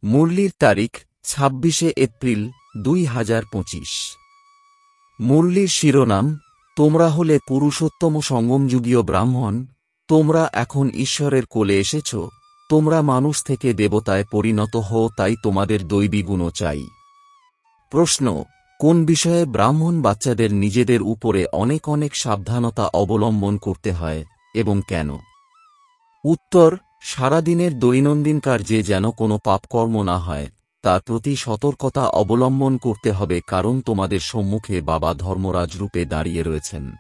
মুরলির তারিখ 26 এপ্রিল 2025। মুরলির শিরোনাম, তোমরা হলে পুরুষোত্তম সঙ্গমযুগীয় ব্রাহ্মণ, তোমরা এখন ঈশ্বরের কোলে এসেছ, তোমরা মানুষ থেকে দেবতায় পরিণত হও, তাই তোমাদের দৈবী গুণও চাই। প্রশ্ন, কোন বিষয়ে ব্রাহ্মণ বাচ্চাদের নিজেদের উপরে অনেক অনেক সাবধানতা অবলম্বন করতে হয় এবং কেন? উত্তর, সারাদিনের দৈনন্দিন কার্যে যেন কোনো পাপকর্ম না হয় তার প্রতি সতর্কতা অবলম্বন করতে হবে, কারণ তোমাদের সম্মুখে বাবা ধর্মরাজ রূপে দাঁড়িয়ে রয়েছেন।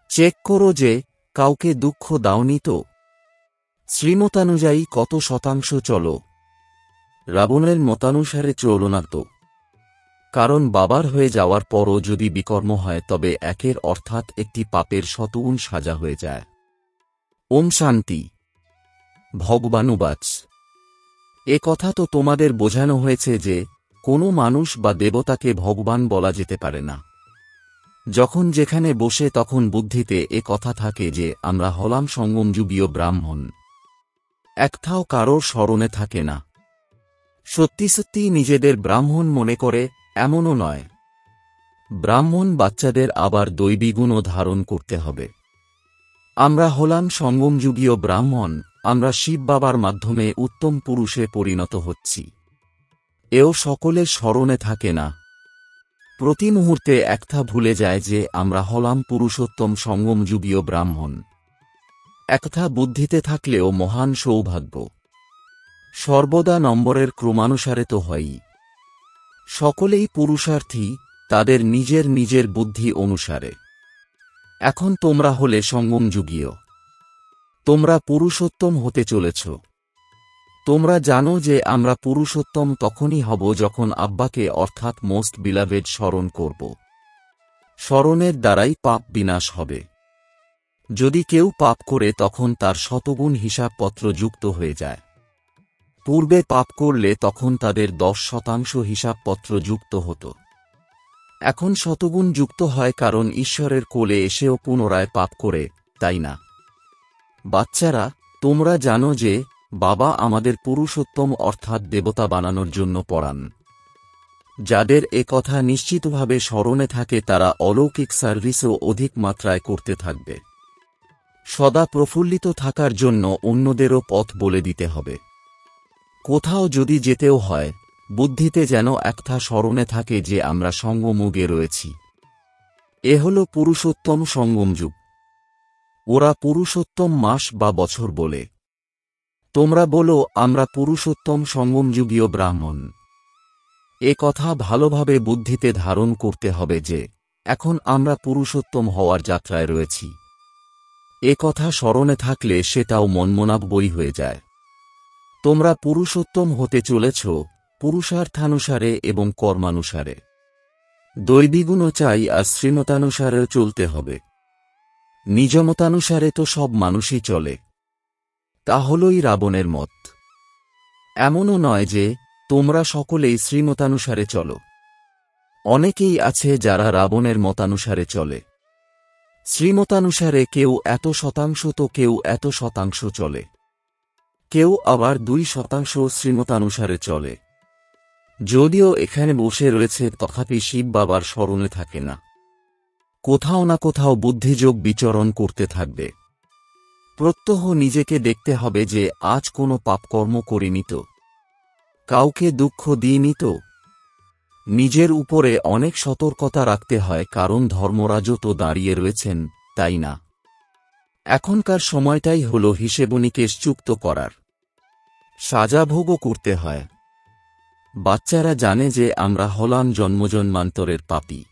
চেক করো যে কাউকে দুঃখ দাওনি তো। শ্রীমতানুযায়ী কত শতাংশ চলো? রাবণের মতানুসারে চলো না তো। কারণ বাবার হয়ে যাওয়ার পরও যদি বিকর্ম হয় তবে একের অর্থাৎ একটি পাপের শতগুণ সাজা হয়ে যায়। ওম শান্তি। ভগবানুবাচ, এ কথা তো তোমাদের বোঝানো হয়েছে যে কোনো মানুষ বা দেবতাকে ভগবান বলা যেতে পারে না। যখন যেখানে বসে তখন বুদ্ধিতে এ কথা থাকে যে আমরা হলাম সঙ্গমযুগীয় ব্রাহ্মণ। একটাও কারোর স্মরণে থাকে না। সত্যি সত্যি নিজেদের ব্রাহ্মণ মনে করে এমনও নয়। ব্রাহ্মণ বাচ্চাদের আবার দৈবী গুণও ধারণ করতে হবে। আমরা হলাম সঙ্গমযুগীয় ব্রাহ্মণ, আমরা শিব বাবার মাধ্যমে উত্তম পুরুষে পরিণত হচ্ছি। এও সকলের স্মরণে থাকে না। প্রতি মুহূর্তে একটা ভুলে যায় যে আমরা হলাম পুরুষোত্তম সঙ্গমযুগীয় ব্রাহ্মণ। একটা বুদ্ধিতে থাকলেও মহান সৌভাগ্য। সর্বদা নম্বরের ক্রমানুসারে তো হয়ই। সকলেই পুরুষার্থী, তাদের নিজের নিজের বুদ্ধি অনুসারে। এখন তোমরা হলে সঙ্গমযুগীয়। তোমরা পুরুষোত্তম হতে চলেছ। তোমরা জানো যে আমরা পুরুষোত্তম তখনই হব যখন আব্বাকে অর্থাৎ মোস্ট বিলাভেড স্মরণ করব। স্মরণের দ্বারাই পাপ বিনাশ হবে। যদি কেউ পাপ করে তখন তার শতগুণ হিসাবপত্র যুক্ত হয়ে যায়। পূর্বে পাপ করলে তখন তাদের 10% হিসাবপত্র যুক্ত হতো। এখন শতগুণ যুক্ত হয়, কারণ ঈশ্বরের কোলে এসেও পুনরায় পাপ করে, তাই না? বাচ্চারা, তোমরা জানো যে বাবা আমাদের পুরুষোত্তম অর্থাৎ দেবতা বানানোর জন্য পড়ান। যাদের এ কথা নিশ্চিতভাবে স্মরণে থাকে তারা অলৌকিক সার্ভিসও অধিক মাত্রায় করতে থাকবে। সদা প্রফুল্লিত থাকার জন্য অন্যদেরও পথ বলে দিতে হবে। কোথাও যদি যেতেও হয়, বুদ্ধিতে যেন একটা স্মরণে থাকে যে আমরা সঙ্গমযুগে রয়েছি। এ হল পুরুষোত্তম সঙ্গমযুগ। ওরা পুরুষোত্তম মাস বা বছর বলে। তোমরা বলো আমরা পুরুষোত্তম সঙ্গমযুগীয় ব্রাহ্মণ। এ কথা ভালোভাবে বুদ্ধিতে ধারণ করতে হবে যে এখন আমরা পুরুষোত্তম হওয়ার যাত্রায় রয়েছি। এ কথা স্মরণে থাকলে সেটাও মনমনাববই হয়ে যায়। তোমরা পুরুষোত্তম হতে চলেছ পুরুষার্থানুসারে এবং কর্মানুসারে। দৈবীগুণও চাই আর শ্রীমতানুসারেও চলতে হবে। নিজমতানুসারে তো সব মানুষই চলে। তা হলই রাবণের মত। এমনও নয় যে তোমরা সকলেই শ্রীমতানুসারে চলো। অনেকেই আছে যারা রাবণের মতানুসারে চলে। শ্রীমতানুসারে কেউ 100% তো কেউ 100% চলে। কেউ আবার 2% শ্রীমতানুসারে চলে। যদিও এখানে বসে রয়েছে তথাপি শিব বাবার স্মরণে থাকে না। কোথাও না কোথাও বুদ্ধিযোগ বিচরণ করতে থাকবে। প্রত্যহ নিজেকে দেখতে হবে যে আজ কোনো পাপকর্ম করিনি তো, কাউকে দুঃখ দিইনি তো। নিজের উপরে অনেক সতর্কতা রাখতে হয়, কারণ ধর্মরাজও তো দাঁড়িয়ে রয়েছেন, তাই না? এখনকার সময়টাই হল হিসেবনিকেশ চুক্ত করার। সাজাভোগও করতে হয়। বাচ্চারা জানে যে আমরা হলাম জন্মজন্মান্তরের পাপী।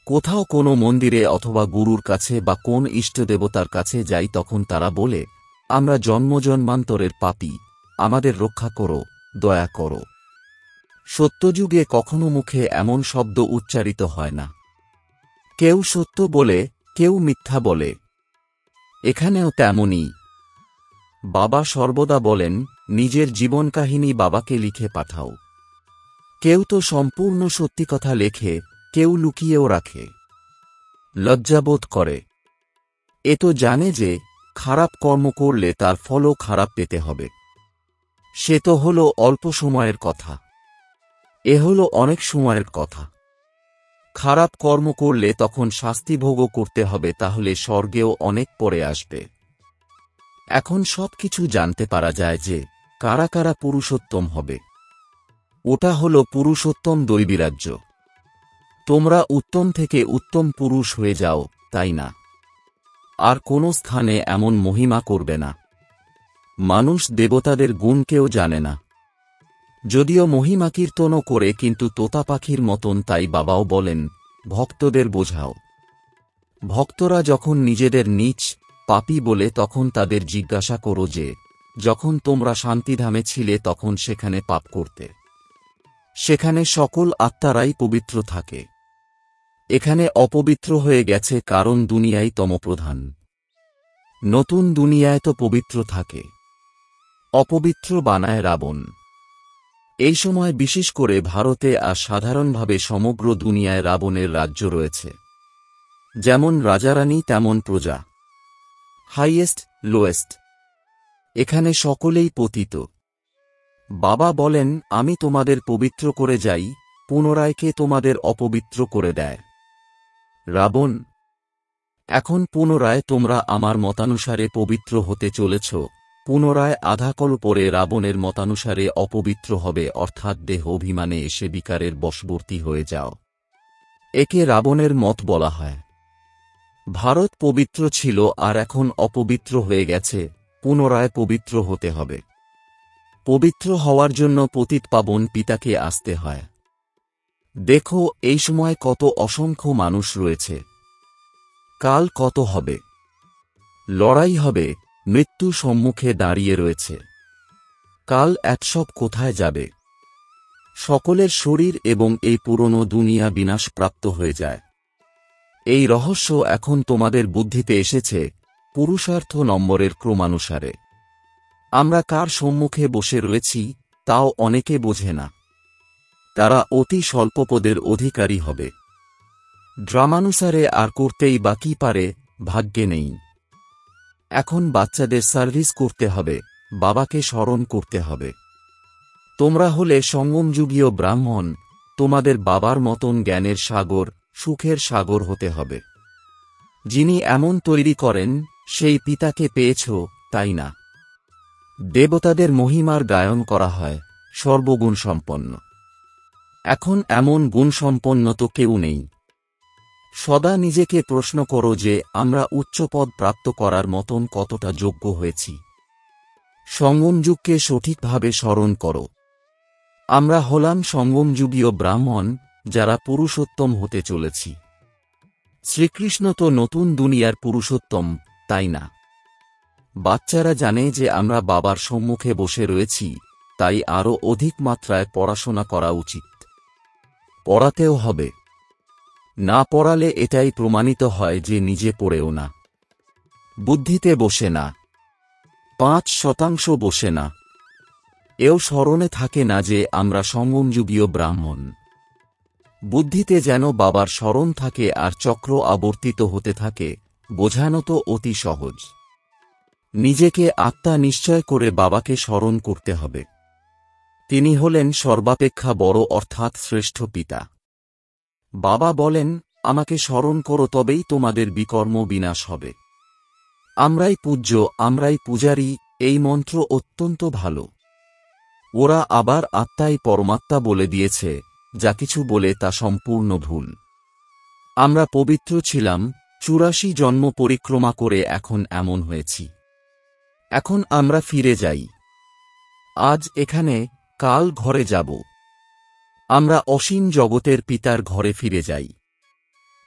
কোথাও কোনো মন্দিরে অথবা গুরুর কাছে বা কোন ইষ্টদেবতার কাছে যাই তখন তারা বলে আমরা জন্মজন্মান্তরের পাপী, আমাদের রক্ষা করো, দয়া করো। সত্যযুগে কখনো মুখে এমন শব্দ উচ্চারিত হয় না। কেউ সত্য বলে, কেউ মিথ্যা বলে। এখানেও তেমনই। বাবা সর্বদা বলেন নিজের জীবন কাহিনী বাবাকে লিখে পাঠাও। কেউ তো সম্পূর্ণ সত্যি কথা লেখে, কেউ লুকিয়েও রাখে। লজ্জাবোধ করে। এ তো জানে যে খারাপ কর্ম করলে তার ফলও খারাপ পেতে হবে। সে তো হলো অল্প সময়ের কথা, এ হলো অনেক সময়ের কথা। খারাপ কর্ম করলে তখন শাস্তি ভোগও করতে হবে, তাহলে স্বর্গেও অনেক পরে আসবে। এখন সবকিছু জানতে পারা যায় যে কারা কারা পুরুষোত্তম হবে। ওটা হলো পুরুষোত্তম দৈবীরাজ্য। তোমরা উত্তম থেকে উত্তম পুরুষ হয়ে যাও, তাই না? আর কোনো স্থানে এমন মহিমা করবে না। মানুষ দেবতাদের গুণ কেউ জানে না, যদিও মহিমা কীর্তনও করে, কিন্তু তোতা পাখির মতন। তাই বাবাও বলেন, ভক্তদের বোঝাও। ভক্তরা যখন নিজেদের নীচ পাপী বলে, তখন তাদের জিজ্ঞাসা করো যে যখন তোমরা শান্তিধামে ছিলে তখন সেখানে পাপ করতে। সেখানে সকল আত্মারাই পবিত্র থাকে। এখানে অপবিত্র হয়ে গেছে, কারণ দুনিয়াই তমপ্রধান। নতুন দুনিয়ায় তো পবিত্র থাকে, অপবিত্র বানায় রাবণ। এই সময় বিশেষ করে ভারতে আর সাধারণভাবে সমগ্র দুনিয়ায় রাবণের রাজ্য রয়েছে। যেমন রাজারানী তেমন প্রজা, হাইয়েস্ট লোয়েস্ট। এখানে সকলেই পতিত। বাবা বলেন, আমি তোমাদের পবিত্র করে যাই, পুনরায় কে তোমাদের অপবিত্র করে দেয়? রাবণ। এখন পুনরায় তোমরা আমার মতানুসারে পবিত্র হতে চলেছ। পুনরায় আধাকল পরে রাবণের মতানুসারে অপবিত্র হবে, অর্থাৎ দেহ অভিমানে এসে বিকারের বশবর্তী হয়ে যাও। একে রাবণের মত বলা হয়। ভারত পবিত্র ছিল আর এখন অপবিত্র হয়ে গেছে, পুনরায় পবিত্র হতে হবে। পবিত্র হওয়ার জন্য পতিত পাবন পিতাকে আসতে হয়। দেখো এই সময় কত অসংখ্য মানুষ রয়েছে। কাল কত হবে, লড়াই হবে, মৃত্যু সম্মুখে দাঁড়িয়ে রয়েছে। কাল একসব কোথায় যাবে? সকলের শরীর এবং এই পুরনো দুনিয়া বিনাশপ্রাপ্ত হয়ে যায়। এই রহস্য এখন তোমাদের বুদ্ধিতে এসেছে, পুরুষার্থ নম্বরের ক্রমানুসারে। আমরা কার সম্মুখে বসে রয়েছি তাও অনেকে বোঝে না। তারা অতি স্বল্পপদের অধিকারী হবে। ড্রামানুসারে আর করতেই বা কি পারে, ভাগ্যে নেই। এখন বাচ্চাদের সার্ভিস করতে হবে, বাবাকে স্মরণ করতে হবে। তোমরা হলে সঙ্গমযুগীয় ব্রাহ্মণ, তোমাদের বাবার মতন জ্ঞানের সাগর, সুখের সাগর হতে হবে। যিনি এমন তৈরি করেন সেই পিতাকে পেয়েছ, তাই না? দেবতাদের মহিমার গায়ন করা হয়, সর্বগুণসম্পন্ন। এখন এমন গুণসম্পন্ন তো কেউ নেই। সদা নিজেকে প্রশ্ন করো যে আমরা উচ্চপদ প্রাপ্ত করার মতন কতটা যোগ্য হয়েছি। সঙ্গমযুগকে সঠিকভাবে স্মরণ করো। আমরা হলাম সঙ্গমযুগীয় ব্রাহ্মণ, যারা পুরুষোত্তম হতে চলেছি। শ্রীকৃষ্ণ তো নতুন দুনিয়ার পুরুষোত্তম, তাই না? বাচ্চারা জানে যে আমরা বাবার সম্মুখে বসে রয়েছি, তাই আরও অধিক মাত্রায় পড়াশোনা করা উচিত। পড়াতেও হবে। না পড়ালে এটাই প্রমাণিত হয় যে নিজে পড়েও না, বুদ্ধিতে বসে না, 5% বসে না। এও স্মরণে থাকে না যে আমরা সঙ্গমযুগীয় ব্রাহ্মণ। বুদ্ধিতে যেন বাবার স্মরণ থাকে আর চক্র আবর্তিত হতে থাকে। বোঝানো তো অতি সহজ। নিজেকে আত্মা নিশ্চয় করে বাবাকে স্মরণ করতে হবে। তিনি হলেন সর্বাপেক্ষা বড়, অর্থাৎ শ্রেষ্ঠ পিতা। বাবা বলেন, আমাকে স্মরণ করো, তবেই তোমাদের বিকর্ম বিনাশ হবে। আমরাই পূজ্য, আমরাই পূজারী, এই মন্ত্র অত্যন্ত ভালো। ওরা আবার আত্মাই পরমাত্মা বলে দিয়েছে, যা কিছু বলে তা সম্পূর্ণ ভুল। আমরা পবিত্র ছিলাম, 84 জন্ম পরিক্রমা করে এখন এমন হয়েছি। এখন আমরা ফিরে যাই। আজ এখানে, কাল ঘরে যাব। আমরা অসীম জগতের পিতার ঘরে ফিরে যাই।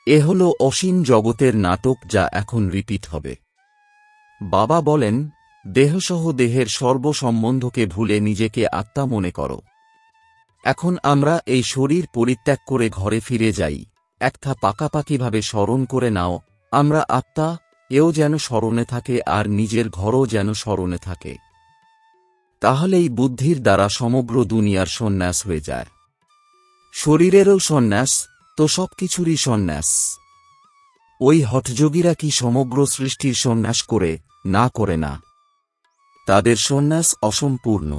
এ হল অসীম জগতের নাটক, যা এখন রিপিট হবে। বাবা বলেন, দেহসহ দেহের সর্বসম্বন্ধকে ভুলে নিজেকে আত্মা মনে করো। এখন আমরা এই শরীর পরিত্যাগ করে ঘরে ফিরে যাই। একটা পাকাপাকিভাবে স্মরণ করে নাও, আমরা আত্মা, এও যেন স্মরণে থাকে আর নিজের ঘরও যেন স্মরণে থাকে। তাহলেই বুদ্ধির দ্বারা সমগ্র দুনিয়ার সন্ন্যাস হয়ে যায়। শরীরেরও সন্ন্যাস, তো সবকিছুরই সন্ন্যাস। ওই হঠযোগীরা কি সমগ্র সৃষ্টির সন্ন্যাস করে? না, করে না। তাদের সন্ন্যাস অসম্পূর্ণ।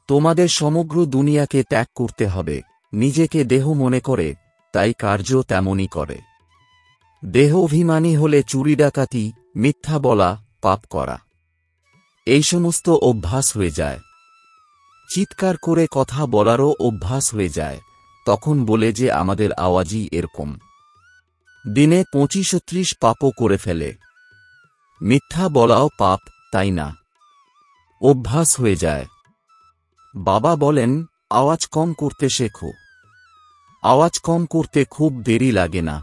তোমাদের সমগ্র দুনিয়াকে ত্যাগ করতে হবে, নিজেকে দেহ মনে করে, তাই কার্য তেমনই করে। দেহ অভিমানী হলে চুরি ডাকাতি, মিথ্যা বলা, পাপ করা, এই সমস্ত অভ্যাস হয়ে যায়। চিৎকার করে কথা বলারও অভ্যাস হয়ে যায়, তখন বলে যে আমাদের আওয়াজই এরকম। দিনে 25-30 পাপও করে ফেলে। মিথ্যা বলাও পাপ, তাই না? অভ্যাস হয়ে যায়। বাবা বলেন, আওয়াজ কম করতে শেখো। আওয়াজ কম করতে খুব দেরি লাগে না।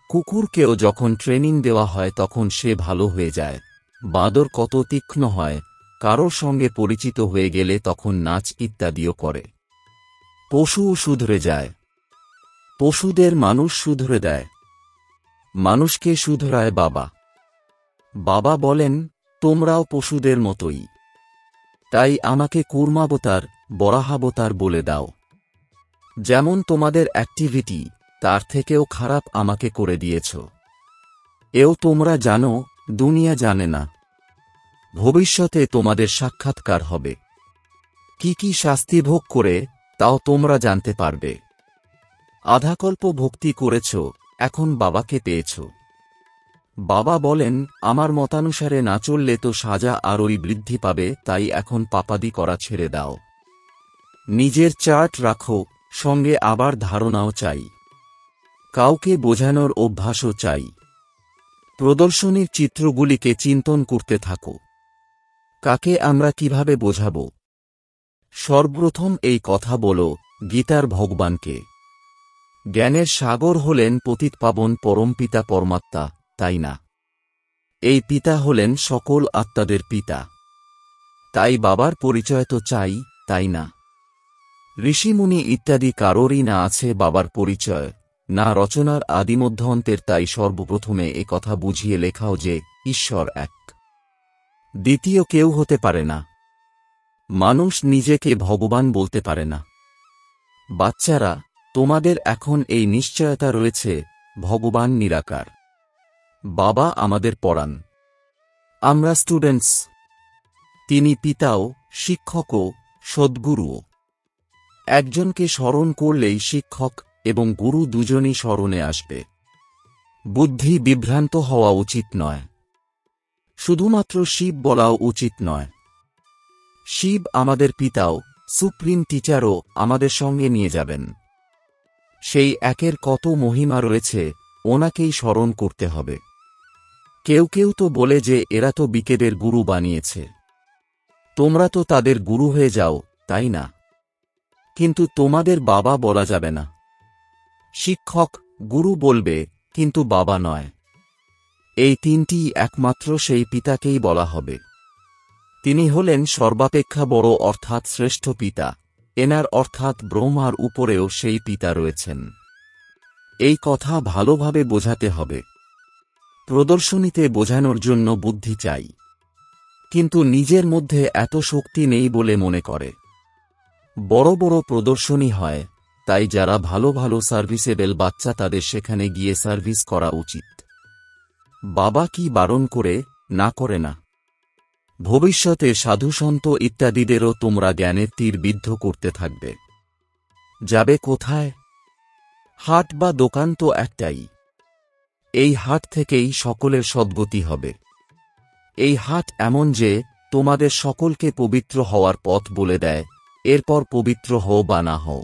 কুকুরকেও যখন ট্রেনিং দেওয়া হয় তখন সে ভালো হয়ে যায়। বাঁদর কত তীক্ষ্ণ হয়, কারোর সঙ্গে পরিচিত হয়ে গেলে তখন নাচ ইত্যাদিও করে। পশুও শুধরে যায়। পশুদের মানুষ শুধরে দেয়। মানুষকে শুধরায় বাবা। বাবা বলেন, তোমরাও পশুদের মতোই। তাই আমাকে কুর্মাবতার, বরাহাবতার বলে দাও। যেমন তোমাদের অ্যাক্টিভিটি, তার থেকেও খারাপ আমাকে করে দিয়েছ। এও তোমরা জানো, দুনিয়া জানে না। ভবিষ্যতে তোমাদের সাক্ষাৎকার হবে। কি কি শাস্তি ভোগ করে, তাও তোমরা জানতে পারবে। আধাকল্প ভক্তি করেছ, এখন বাবাকে পেয়েছ। বাবা বলেন, আমার মতানুসারে না চললে তো সাজা আরোই বৃদ্ধি পাবে, তাই এখন পাপাদি করা ছেড়ে দাও। নিজের চার্ট রাখো, সঙ্গে আবার ধারণাও চাই। কাউকে বোঝানোর অভ্যাসও চাই। প্রদর্শনীর চিত্রগুলিকে চিন্তন করতে থাকো। কাকে আমরা কিভাবে বোঝাব? সর্বপ্রথম এই কথা বলো, গীতার ভগবানকে। জ্ঞানের সাগর হলেন পতিতপাবন পরমপিতা পরমাত্মা, তাই না? এই পিতা হলেন সকল আত্মাদের পিতা। তাই বাবার পরিচয় তো চাই, তাই না? ঋষিমুনি ইত্যাদি কারোরই না আছে বাবার পরিচয়, না রচনার আদিমধ্যান্তের। তাই সর্বপ্রথমে এ কথা বুঝিয়ে লেখাও যে ঈশ্বর এক, দ্বিতীয় কেউ হতে পারে না। মানুষ নিজেকে ভগবান বলতে পারে না। বাচ্চারা, তোমাদের এখন এই নিশ্চয়তা রয়েছে, ভগবান নিরাকার। বাবা আমাদের পড়ান। আমরা স্টুডেন্টস। তিনি পিতাও, শিক্ষকও, সদ্গুরুও। একজনকে স্মরণ করলেই শিক্ষক এবং গুরু দুজনই স্মরণে আসবে। বুদ্ধি বিভ্রান্ত হওয়া উচিত নয়। শুধুমাত্র শিব বলাও উচিত নয়। শিব আমাদের পিতাও, সুপ্রিম টিচারও আমাদের সঙ্গে নিয়ে যাবেন। সেই একের কত মহিমা রয়েছে, ওনাকেই স্মরণ করতে হবে। কেউ কেউ তো বলে যে এরা তো বিকেদের গুরু বানিয়েছে, তোমরা তো তাদের গুরু হয়ে যাও, তাই না? কিন্তু তোমাদের বাবা বলা যাবে না। শিক্ষক, গুরু বলবে, কিন্তু বাবা নয়। এই তিনটি একমাত্র সেই পিতাকেই বলা হবে। তিনি হলেন সর্বাপেক্ষা বড় অর্থাৎ শ্রেষ্ঠ পিতা। এনার অর্থাৎ ব্রহ্মার উপরেও সেই পিতা রয়েছেন। এই কথা ভালোভাবে বোঝাতে হবে। প্রদর্শনীতে বোঝানোর জন্য বুদ্ধি চাই, কিন্তু নিজের মধ্যে এত শক্তি নেই বলে মনে করে। বড় বড় প্রদর্শনী হয়, তাই যারা ভালো ভালো সার্ভিসেবল বাচ্চা তাদের সেখানে গিয়ে সার্ভিস করা উচিত। বাবা কি বারণ করে, না করে না। ভবিষ্যতে সাধুসন্ত ইত্যাদিদেরও তোমরা জ্ঞানের তীর বিদ্ধ করতে থাকবে। যাবে কোথায়? হাট বা দোকান তো একটাই। এই হাট থেকেই সকলের সদ্গতি হবে। এই হাট এমন যে তোমাদের সকলকে পবিত্র হওয়ার পথ বলে দেয়, এরপর পবিত্র হও বা না হও।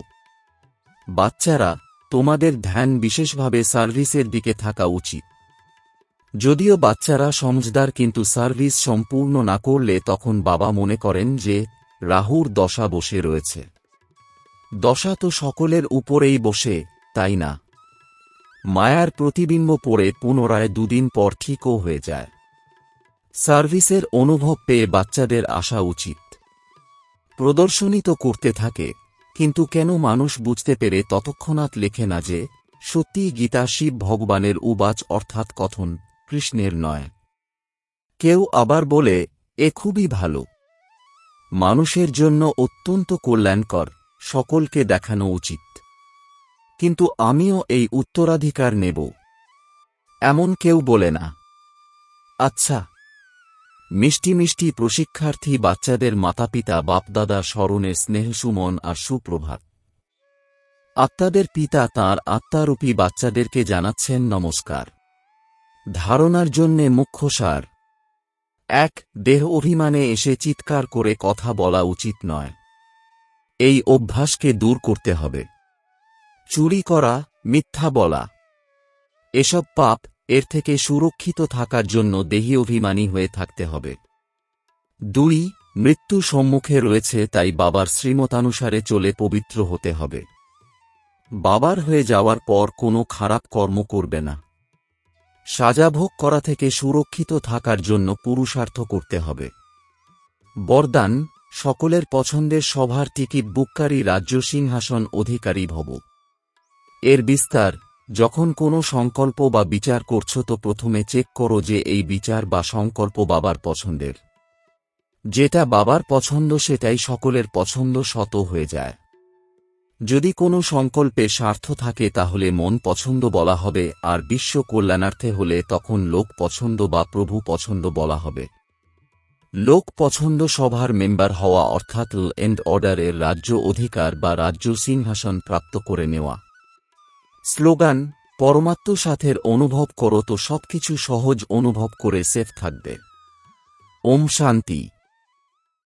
বাচ্চারা, তোমাদের ধ্যান বিশেষভাবে সার্ভিসের দিকে থাকা উচিত। যদিও বাচ্চারা সমঝদার, কিন্তু সার্ভিস সম্পূর্ণ না করলে তখন বাবা মনে করেন যে রাহুর দশা বসে রয়েছে। দশা তো সকলের উপরেই বসে, তাই না? মায়ার প্রতিবিম্ব পড়ে পুনরায় দুদিন পর ঠিকও হয়ে যায়। সার্ভিসের অনুভব পেয়ে বাচ্চাদের আসা উচিত। প্রদর্শনী তো করতে থাকে, কিন্তু কেন মানুষ বুঝতে পেরে ততক্ষণাৎ লেখে না যে সত্যিই গীতা শিব ভগবানের উবাচ অর্থাৎ কথন, কৃষ্ণের নয়। কেউ আবার বলে, এ খুবই ভালো, মানুষের জন্য অত্যন্ত কল্যাণকর, সকলকে দেখানো উচিত। কিন্তু আমিও এই উত্তরাধিকার নেব, এমন কেউ বলে না। আচ্ছা, মিষ্টি মিষ্টি প্রশিক্ষার্থী বাচ্চাদের মাতাপিতা বাপদাদা স্মরণের স্নেহসুমন আর সুপ্রভাত। আত্মাদের পিতা তাঁর আত্মারূপী বাচ্চাদেরকে জানাচ্ছেন নমস্কার। ধারণার জন্যে মুখ্য সার। ১. দেহ অভিমানে এসে চিৎকার করে কথা বলা উচিত নয়। এই অভ্যাসকে দূর করতে হবে। চুরি করা, মিথ্যা বলা, এসব পাপ, এর থেকে সুরক্ষিত থাকার জন্য দেহী অভিমানী হয়ে থাকতে হবে। ২. মৃত্যু সম্মুখে রয়েছে, তাই বাবার শ্রীমতানুসারে চলে পবিত্র হতে হবে। বাবার হয়ে যাওয়ার পর কোনো খারাপ কর্ম করবে না। সাজাভোগ করা থেকে সুরক্ষিত থাকার জন্য পুরুষার্থ করতে হবে। বরদান, সকলের পছন্দের সভার টিকিট বুককারী রাজ্য সিংহাসন অধিকারী ভব। এর বিস্তার, যখন কোনো সংকল্প বা বিচার করছো তো প্রথমে চেক করো যে এই বিচার বা সংকল্প বাবার পছন্দের। যেটা বাবার পছন্দ সেটাই সকলের পছন্দ শত হয়ে যায়। যদি কোনো সংকল্পে স্বার্থ থাকে তাহলে মন পছন্দ বলা হবে, আর বিশ্ব কল্যাণার্থে হলে তখন লোক পছন্দ বা প্রভু পছন্দ বলা হবে। লোক পছন্দ সভার মেম্বার হওয়া অর্থাৎ ল এন্ড অর্ডারের রাজ্য অধিকার বা রাজ্য সিংহাসন প্রাপ্ত করে নেওয়া। স্লোগান, পরমাত্ম সাথের অনুভব করো তো সবকিছু সহজ অনুভব করে সেফ থাকবে। ওম শান্তি।